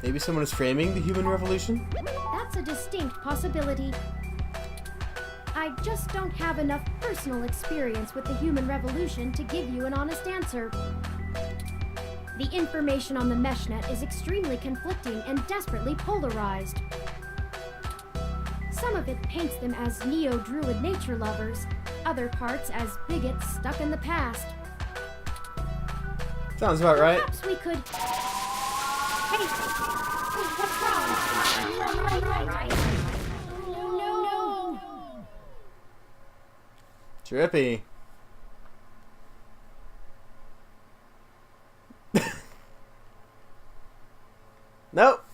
Maybe someone is framing the human revolution? That's a distinct possibility. I just don't have enough personal experience with the human revolution to give you an honest answer. The information on the meshnet is extremely conflicting and desperately polarized. Some of it paints them as neo-druid nature lovers, other parts as bigots stuck in the past. Sounds about right. Perhaps we could... Hey! What's wrong? No! Trippy. Nope.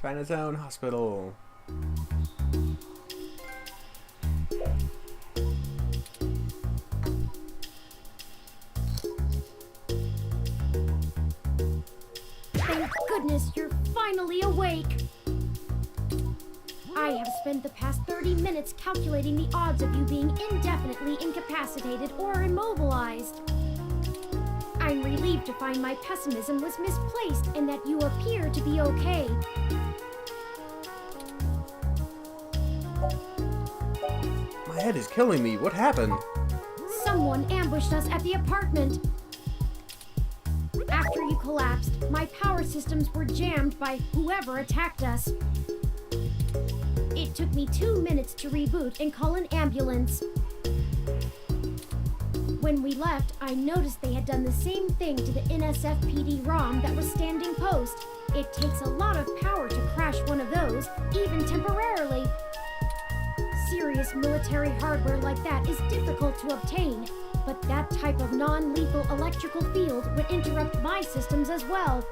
Chinatown Hospital. Thank goodness you're finally awake! I have spent the past 30 minutes calculating the odds of you being indefinitely incapacitated or immobilized. I'm relieved to find my pessimism was misplaced and that you appear to be okay. My head is killing me. What happened? Someone ambushed us at the apartment. After you collapsed, my power systems were jammed by whoever attacked us. It took me 2 minutes to reboot and call an ambulance. When we left, I noticed they had done the same thing to the NSFPD ROM that was standing post. It takes a lot of power to crash one of those, even temporarily. Serious military hardware like that is difficult to obtain, but that type of non-lethal electrical field would interrupt my systems as well.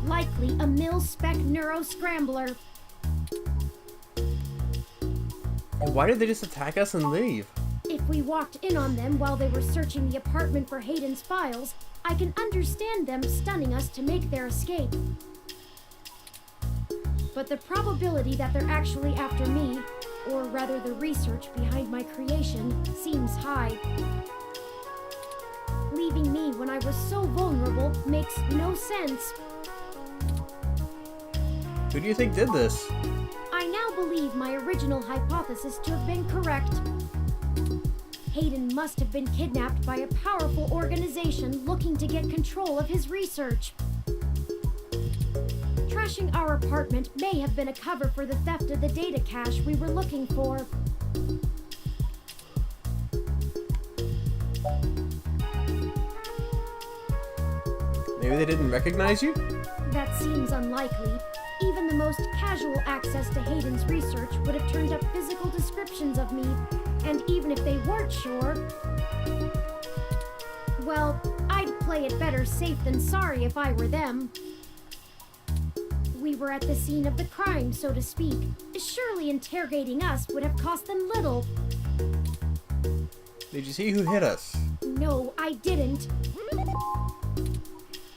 Likely a mil-spec neuro-scrambler. Why did they just attack us and leave? If we walked in on them while they were searching the apartment for Hayden's files, I can understand them stunning us to make their escape. But the probability that they're actually after me, or rather the research behind my creation, seems high. Leaving me when I was so vulnerable makes no sense. Who do you think did this? I now believe my original hypothesis to have been correct. Hayden must have been kidnapped by a powerful organization looking to get control of his research. Trashing our apartment may have been a cover for the theft of the data cache we were looking for. Maybe they didn't recognize you? That seems unlikely. Even the most casual access to Hayden's research would have turned up physical descriptions of me, and even if they weren't sure... Well, I'd play it better safe than sorry if I were them. We were at the scene of the crime, so to speak. Surely interrogating us would have cost them little. Did you see who hit us? No, I didn't.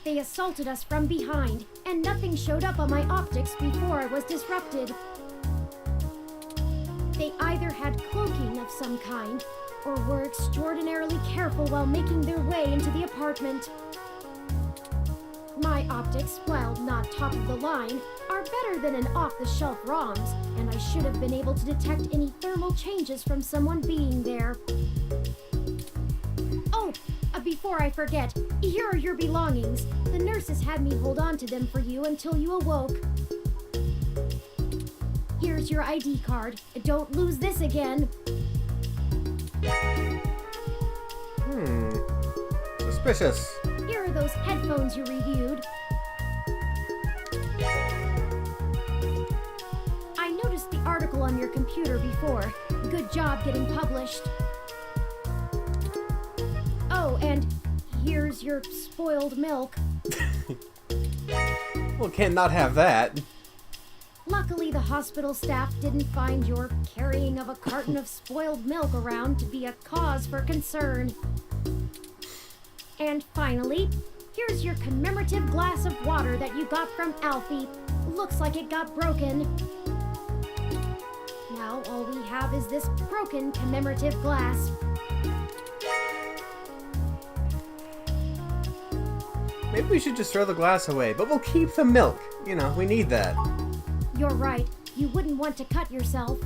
They assaulted us from behind, and nothing showed up on my optics before I was disrupted. They either had cloaking of some kind, or were extraordinarily careful while making their way into the apartment. My optics, while not top of the line, are better than an off-the-shelf ROM's, and I should have been able to detect any thermal changes from someone being there. Oh, before I forget, here are your belongings. The nurses had me hold on to them for you until you awoke. Here's your ID card. Don't lose this again. Suspicious. Here are those headphones you reviewed. I noticed the article on your computer before. Good job getting published. Oh, and here's your spoiled milk. Well, can't not have that. Luckily, the hospital staff didn't find your carrying of a carton of spoiled milk around to be a cause for concern. And finally, here's your commemorative glass of water that you got from Alfie. Looks like it got broken. Now all we have is this broken commemorative glass. Maybe we should just throw the glass away, but we'll keep the milk. You know, we need that. You're right. You wouldn't want to cut yourself.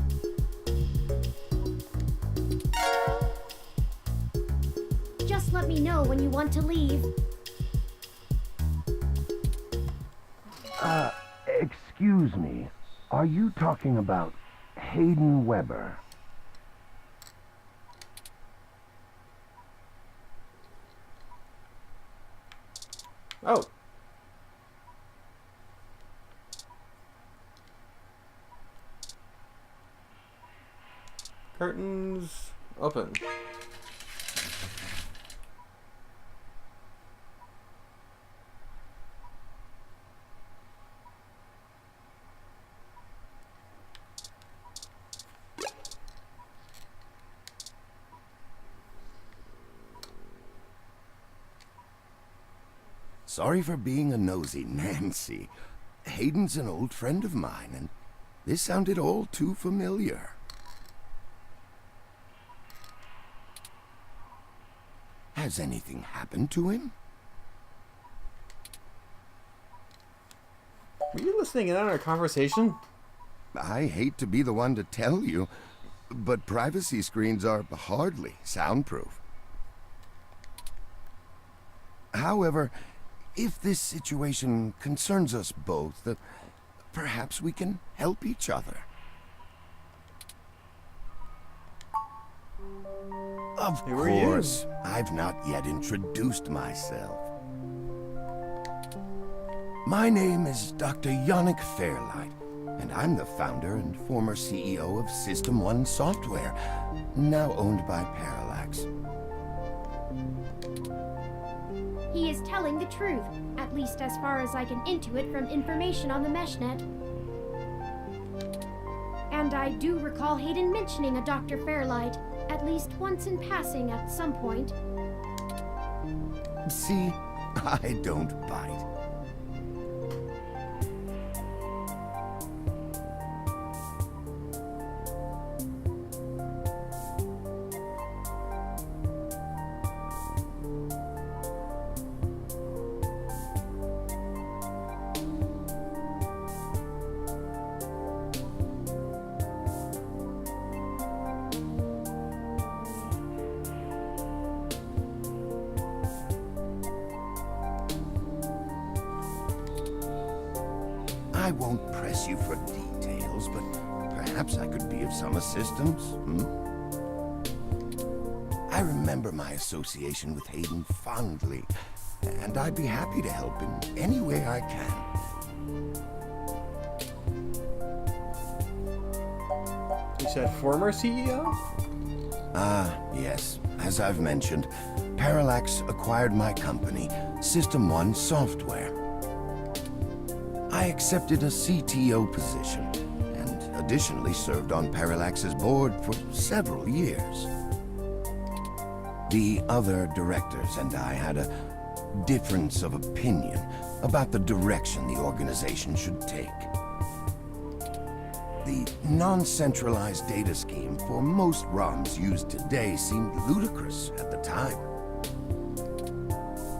Just let me know when you want to leave. Excuse me. Are you talking about Hayden Weber? Oh. Curtains open. Sorry for being a nosy, Nancy. Hayden's an old friend of mine, and this sounded all too familiar. Has anything happened to him? Were you listening in on our conversation? I hate to be the one to tell you, but privacy screens are hardly soundproof. However, if this situation concerns us both, perhaps we can help each other. Of Who are you? course, I've not yet introduced myself. My name is Dr. Yannick Fairlight, and I'm the founder and former CEO of System 1 Software, now owned by Parallax. He is telling the truth, at least as far as I can intuit from information on the meshnet. And I do recall Hayden mentioning a Dr. Fairlight, at least once in passing at some point. See, I don't bite. I won't press you for details, but perhaps I could be of some assistance, I remember my association with Hayden fondly, and I'd be happy to help in any way I can. You said former CEO? Yes. As I've mentioned, Parallax acquired my company, System 1 Software. I accepted a CTO position, and additionally served on Parallax's board for several years. The other directors and I had a difference of opinion about the direction the organization should take. The non-centralized data scheme for most ROMs used today seemed ludicrous at the time.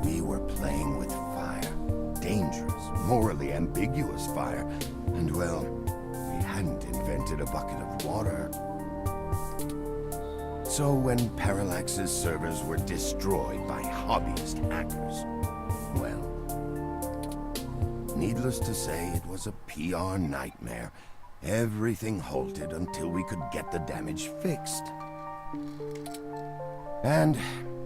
We were playing with fire, dangerous, morally ambiguous fire, and well, we hadn't invented a bucket of water. So when Parallax's servers were destroyed by hobbyist hackers, well, needless to say, it was a PR nightmare. Everything halted until we could get the damage fixed. And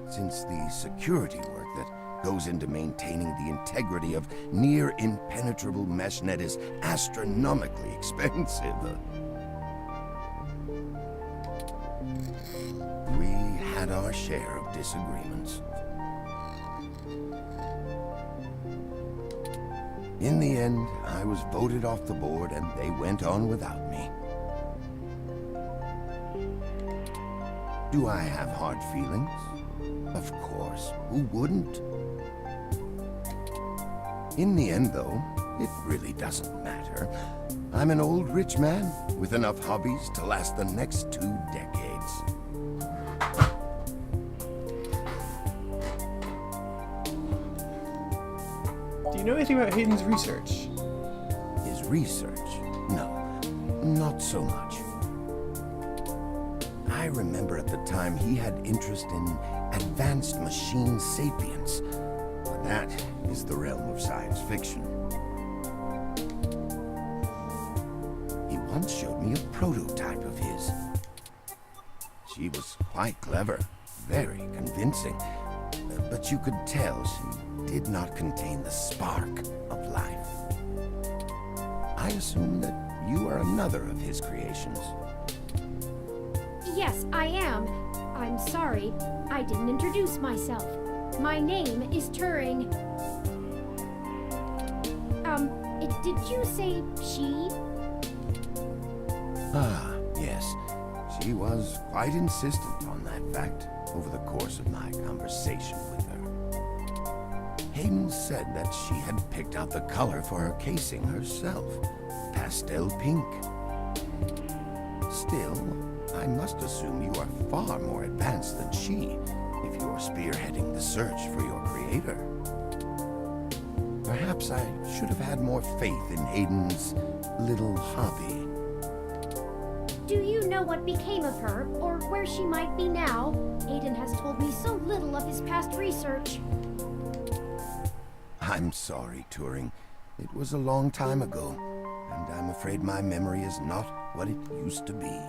since the security work that goes into maintaining the integrity of near-impenetrable meshnet is astronomically expensive, we had our share of disagreements. In the end, I was voted off the board and they went on without me. Do I have hard feelings? Of course, who wouldn't? In the end, though, it really doesn't matter. I'm an old rich man with enough hobbies to last the next 2 decades. Do you know anything about Hayden's research? His research? No, not so much. I remember at the time he had interest in advanced machine sapience, but that is the realm of science fiction. He once showed me a prototype of his. She was quite clever, very convincing, but you could tell she did not contain the spark of life. I assume that you are another of his creations. Yes, I am. I'm sorry, I didn't introduce myself. My name is Turing. Did you say she? Ah, yes. She was quite insistent on that fact over the course of my conversation with her. Hayden said that she had picked out the color for her casing herself, pastel pink. Still, I must assume you are far more advanced than she if you are spearheading the search for your creator. Perhaps I should have had more faith in Hayden's little hobby. Do you know what became of her, or where she might be now? Hayden has told me so little of his past research. I'm sorry, Turing. It was a long time ago, and I'm afraid my memory is not what it used to be.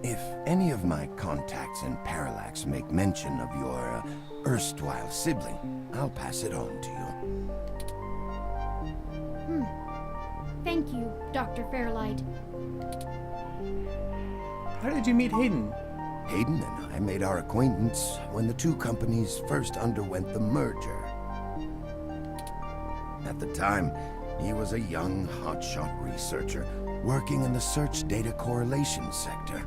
If any of my contacts in Parallax make mention of your erstwhile sibling, I'll pass it on to you. Thank you, Dr. Fairlight. How did you meet Hayden? Hayden and I made our acquaintance when the 2 companies first underwent the merger. At the time, he was a young, hotshot researcher working in the search data correlation sector.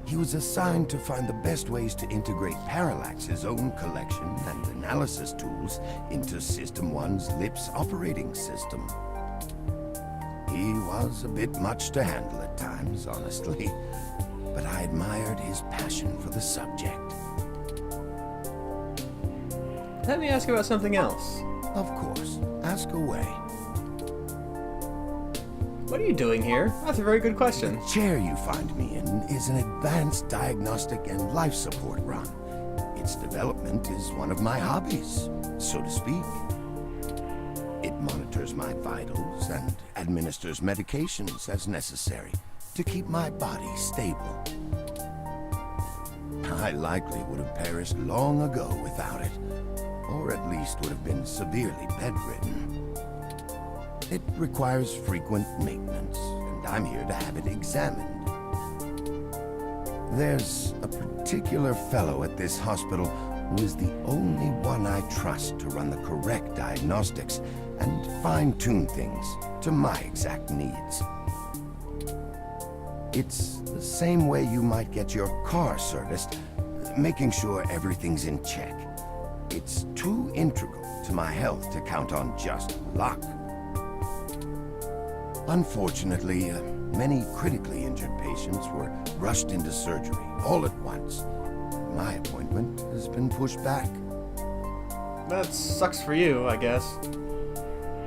He was assigned to find the best ways to integrate Parallax's own collection and analysis tools into System 1's LIPS operating system. He was a bit much to handle at times, honestly, but I admired his passion for the subject. Let me ask about something else. Of course, ask away. What are you doing here? That's a very good question. The chair you find me in is an advanced diagnostic and life support run. Its development is one of my hobbies, so to speak. It monitors my vitals and administers medications as necessary to keep my body stable. I likely would have perished long ago without it, or at least would have been severely bedridden. It requires frequent maintenance, and I'm here to have it examined. There's a particular fellow at this hospital who is the only one I trust to run the correct diagnostics and fine-tune things to my exact needs. It's the same way you might get your car serviced, making sure everything's in check. It's too integral to my health to count on just luck. Unfortunately, many critically injured patients were rushed into surgery all at once. My appointment has been pushed back. That sucks for you, I guess.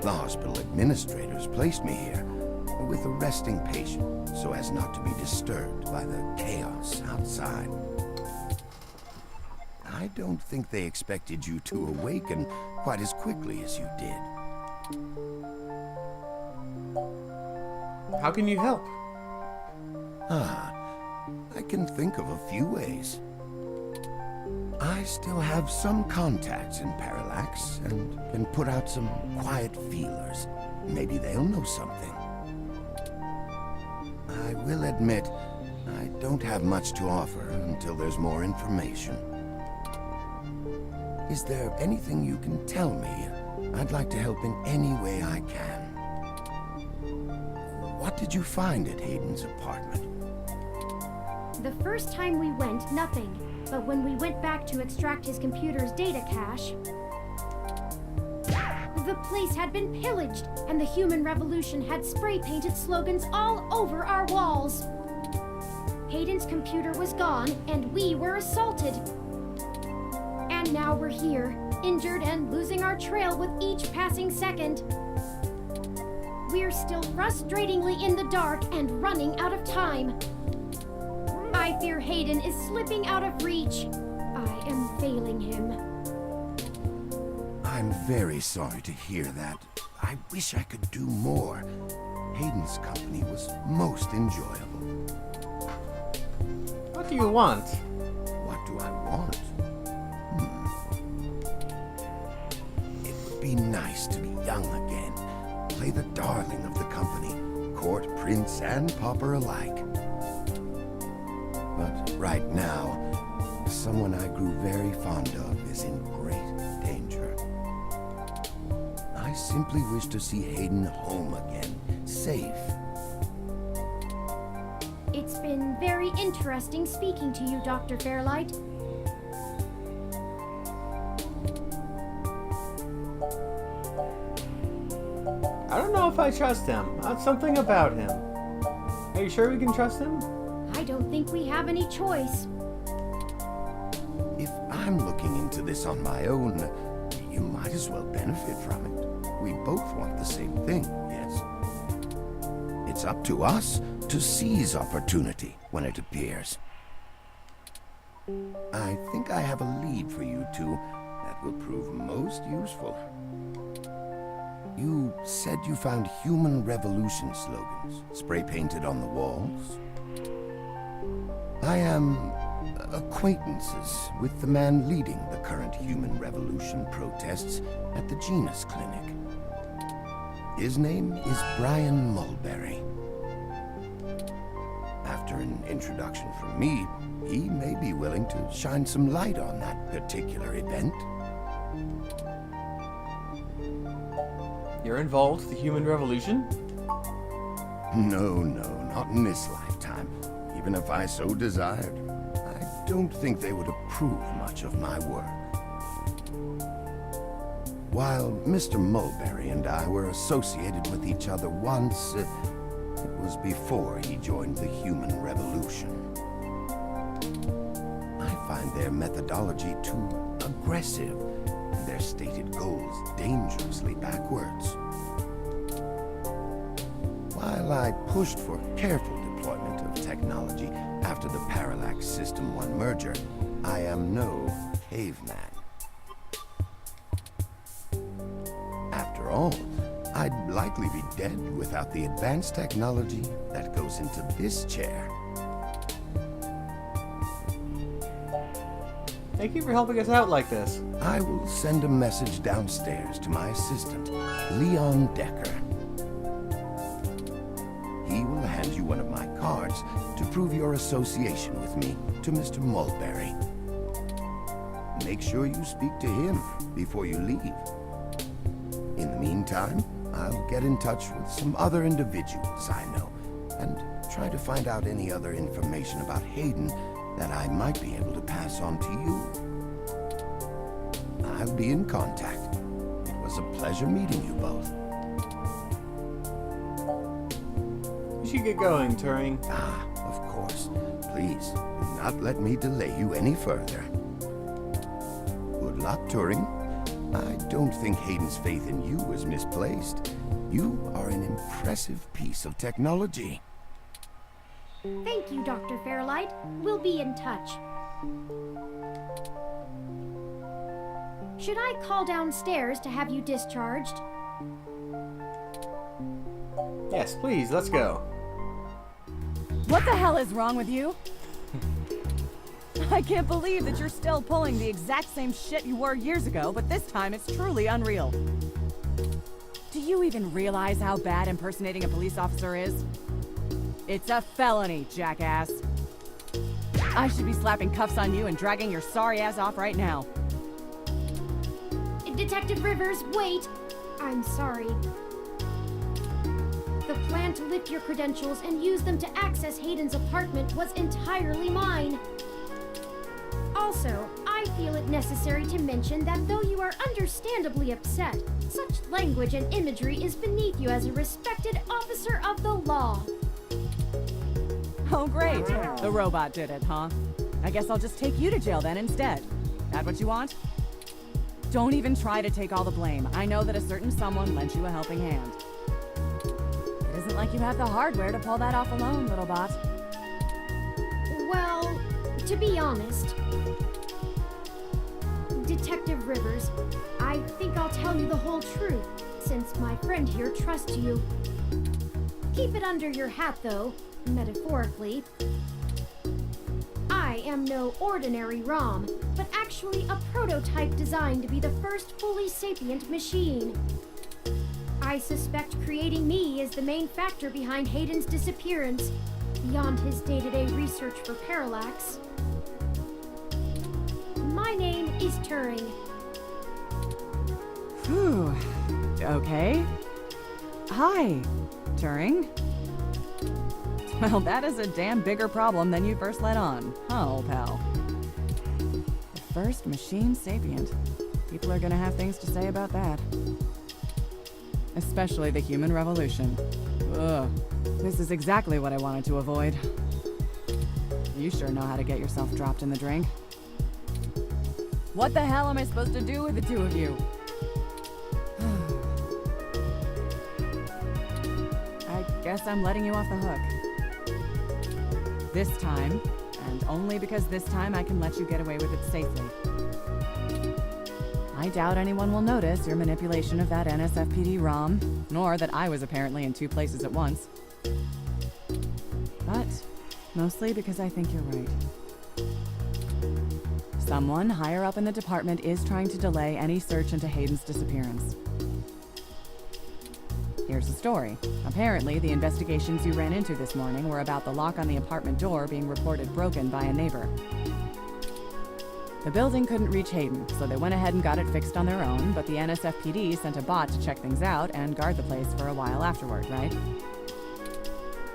The hospital administrators placed me here with a resting patient so as not to be disturbed by the chaos outside. I don't think they expected you to awaken quite as quickly as you did. How can you help? I can think of a few ways. I still have some contacts in Parallax and can put out some quiet feelers. Maybe they'll know something. I will admit, I don't have much to offer until there's more information. Is there anything you can tell me I'd like to help in any way I can. What did you find at Hayden's apartment? The first time we went, nothing. But when we went back to extract his computer's data cache, the place had been pillaged, and the Human Revolution had spray-painted slogans all over our walls. Hayden's computer was gone, and we were assaulted. And now we're here, injured and losing our trail with each passing second. We're still frustratingly in the dark and running out of time. I fear Hayden is slipping out of reach. I am failing him. I'm very sorry to hear that. I wish I could do more. Hayden's company was most enjoyable. What do you want? What do I want? It would be nice to be young again. Play the darling of the company, court prince and pauper alike. But right now, someone I grew very fond of is in great danger. I simply wish to see Hayden home again, safe. It's been very interesting speaking to you, Dr. Fairlight. I don't know if I trust him. Something about him. Are you sure we can trust him? I don't think we have any choice. If I'm looking into this on my own, you might as well benefit from it. We both want the same thing, yes? It's up to us to seize opportunity when it appears. I think I have a lead for you two that will prove most useful. You said you found Human Revolution slogans spray-painted on the walls? I am acquaintances with the man leading the current Human Revolution protests at the Genus Clinic. His name is Brian Mulberry. After an introduction from me, he may be willing to shine some light on that particular event. You're involved with the Human Revolution? No, not in this lifetime. Even if I so desired, I don't think they would approve much of my work. While Mr. Mulberry and I were associated with each other once, it was before he joined the Human Revolution. I find their methodology too aggressive, and their stated goals dangerously backwards. While I pushed for careful deployment of technology after the Parallax System 1 merger, I am no caveman. After all, I'd likely be dead without the advanced technology that goes into this chair. Thank you for helping us out like this. I will send a message downstairs to my assistant, Leon Decker. He will hand you one of my cards to prove your association with me to Mr. Mulberry. Make sure you speak to him before you leave. In the meantime, I'll get in touch with some other individuals I know and try to find out any other information about Hayden that I might be able to pass on to you. I'll be in contact. It was a pleasure meeting you both. You should get going, Turing. Ah, of course. Please, do not let me delay you any further. Good luck, Turing. I don't think Hayden's faith in you is misplaced. You are an impressive piece of technology. Thank you, Dr. Fairlight. We'll be in touch. Should I call downstairs to have you discharged? Yes, please, let's go. What the hell is wrong with you? I can't believe that you're still pulling the exact same shit you were years ago, but this time it's truly unreal. Do you even realize how bad impersonating a police officer is? It's a felony, jackass. I should be slapping cuffs on you and dragging your sorry ass off right now. Detective Rivers, wait! I'm sorry. The plan to lift your credentials and use them to access Hayden's apartment was entirely mine. Also, I feel it necessary to mention that though you are understandably upset, such language and imagery is beneath you as a respected officer of the law. Oh, great. The robot did it, huh? I guess I'll just take you to jail then instead. That what you want? Don't even try to take all the blame. I know that a certain someone lent you a helping hand. It isn't like you have the hardware to pull that off alone, little bot. Well, to be honest, Detective Rivers, I think I'll tell you the whole truth, since my friend here trusts you. Keep it under your hat, though, metaphorically. I am no ordinary ROM, but actually a prototype designed to be the first fully sapient machine. I suspect creating me is the main factor behind Hayden's disappearance, beyond his day-to-day research for Parallax. My name is Turing. Whew. Okay. Hi, Turing. Well, that is a damn bigger problem than you first let on, huh, old pal? The first machine sapient. People are gonna have things to say about that. Especially the human revolution. Ugh. This is exactly what I wanted to avoid. You sure know how to get yourself dropped in the drink. What the hell am I supposed to do with the two of you? I guess I'm letting you off the hook. This time, and only because this time I can let you get away with it safely. I doubt anyone will notice your manipulation of that NSFPD ROM, nor that I was apparently in two places at once. But mostly because I think you're right. Someone higher up in the department is trying to delay any search into Hayden's disappearance. Here's the story. Apparently, the investigations you ran into this morning were about the lock on the apartment door being reported broken by a neighbor. The building couldn't reach Hayden, so they went ahead and got it fixed on their own, but the NSFPD sent a bot to check things out and guard the place for a while afterward, right?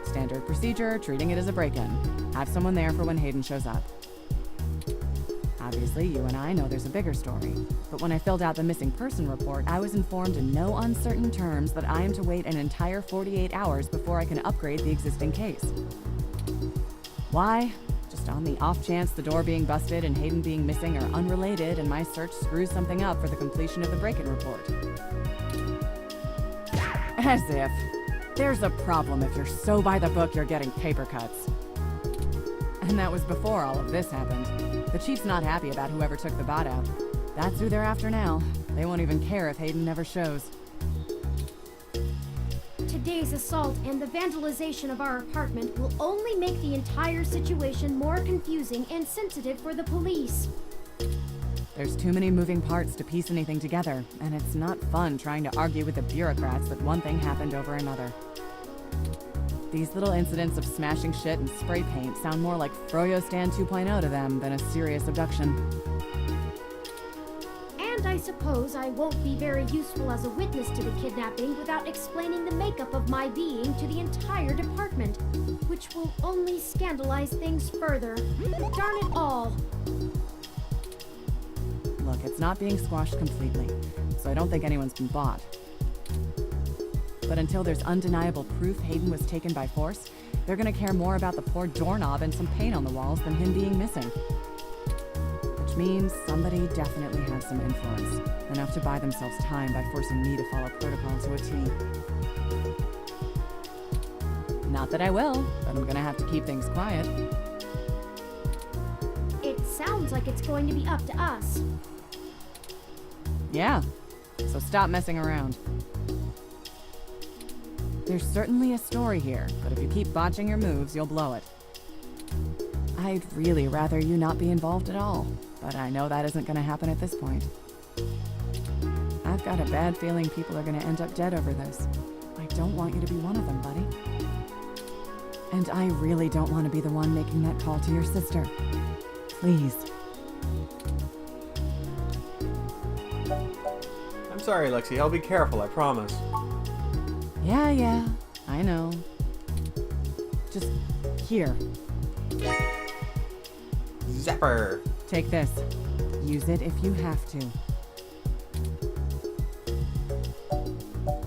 Standard procedure, treating it as a break-in. Have someone there for when Hayden shows up. Obviously, you and I know there's a bigger story, but when I filled out the missing person report, I was informed in no uncertain terms that I am to wait an entire 48 hours before I can upgrade the existing case. Why? Just on the off chance the door being busted and Hayden being missing are unrelated and my search screws something up for the completion of the break-in report. As if. There's a problem if you're so by the book you're getting paper cuts. And that was before all of this happened. The chief's not happy about whoever took the bot out. That's who they're after now. They won't even care if Hayden never shows. Today's assault and the vandalization of our apartment will only make the entire situation more confusing and sensitive for the police. There's too many moving parts to piece anything together, and it's not fun trying to argue with the bureaucrats that one thing happened over another. These little incidents of smashing shit and spray paint sound more like Froyo Stand 2.0 to them than a serious abduction. And I suppose I won't be very useful as a witness to the kidnapping without explaining the makeup of my being to the entire department, which will only scandalize things further. Darn it all. Look, it's not being squashed completely, so I don't think anyone's been bought. But until there's undeniable proof Hayden was taken by force, they're gonna care more about the poor doorknob and some paint on the walls than him being missing. Which means somebody definitely has some influence, enough to buy themselves time by forcing me to follow protocol to a T. Not that I will, but I'm gonna have to keep things quiet. It sounds like it's going to be up to us. Yeah, so stop messing around. There's certainly a story here, but if you keep botching your moves, you'll blow it. I'd really rather you not be involved at all, but I know that isn't gonna happen at this point. I've got a bad feeling people are gonna end up dead over this. I don't want you to be one of them, buddy. And I really don't want to be the one making that call to your sister. Please. I'm sorry, Lexi. I'll be careful, I promise. Yeah, I know. Just here. Zapper! Take this. Use it if you have to. Is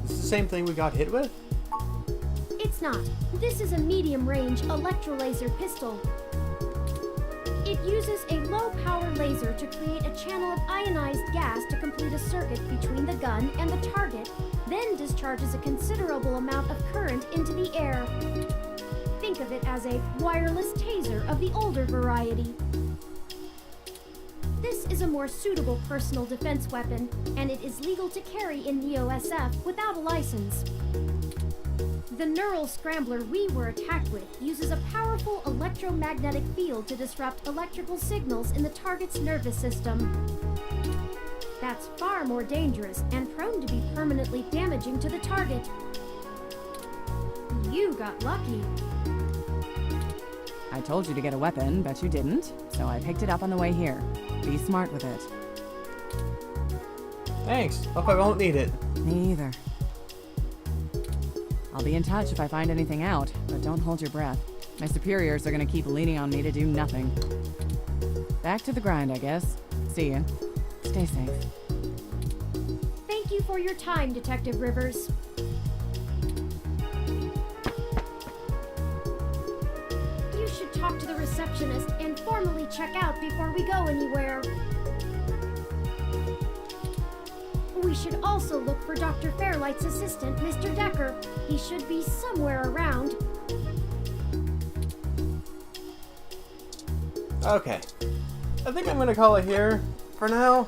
this the same thing we got hit with? It's not. This is a medium-range electrolaser pistol. It uses a low-power laser to create a channel of ionized gas to complete a circuit between the gun and the target, then discharges a considerable amount of current into the air. Think of it as a wireless taser of the older variety. This is a more suitable personal defense weapon, and it is legal to carry in the OSF without a license. The neural scrambler we were attacked with uses a powerful electromagnetic field to disrupt electrical signals in the target's nervous system. That's far more dangerous and prone to be permanently damaging to the target. You got lucky. I told you to get a weapon, but you didn't, so I picked it up on the way here. Be smart with it. Thanks. Hope I won't need it. Me either. I'll be in touch if I find anything out, but don't hold your breath. My superiors are gonna keep leaning on me to do nothing. Back to the grind, I guess. See ya. Stay safe. Thank you for your time, Detective Rivers. You should talk to the receptionist and formally check out before we go anywhere. We should also look for Dr. Fairlight's assistant, Mr. Decker. He should be somewhere around. Okay. I think I'm gonna call it here for now.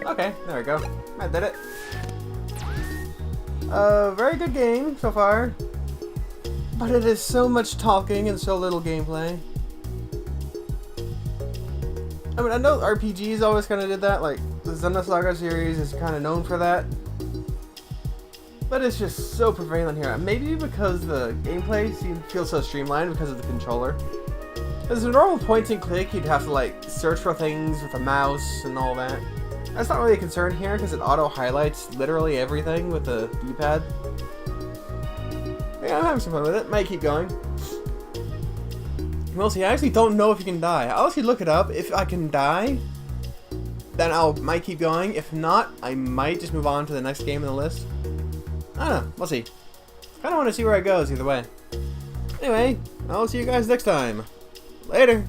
Okay, there we go. I did it. Very good game so far. But it is so much talking and so little gameplay. I mean, I know RPGs always kind of did that, like the Xenosaga Saga series is kind of known for that. But it's just so prevalent here. Maybe because the gameplay feels so streamlined because of the controller. As a normal point and click, you'd have to like search for things with a mouse and all that. That's not really a concern here because it auto-highlights literally everything with the D-pad. Yeah, I'm having some fun with it. Might keep going. We'll see. I actually don't know if you can die. I'll actually look it up. If I can die, then might keep going. If not, I might just move on to the next game in the list. I don't know. We'll see. Kind of want to see where it goes either way. Anyway, I'll see you guys next time. Later.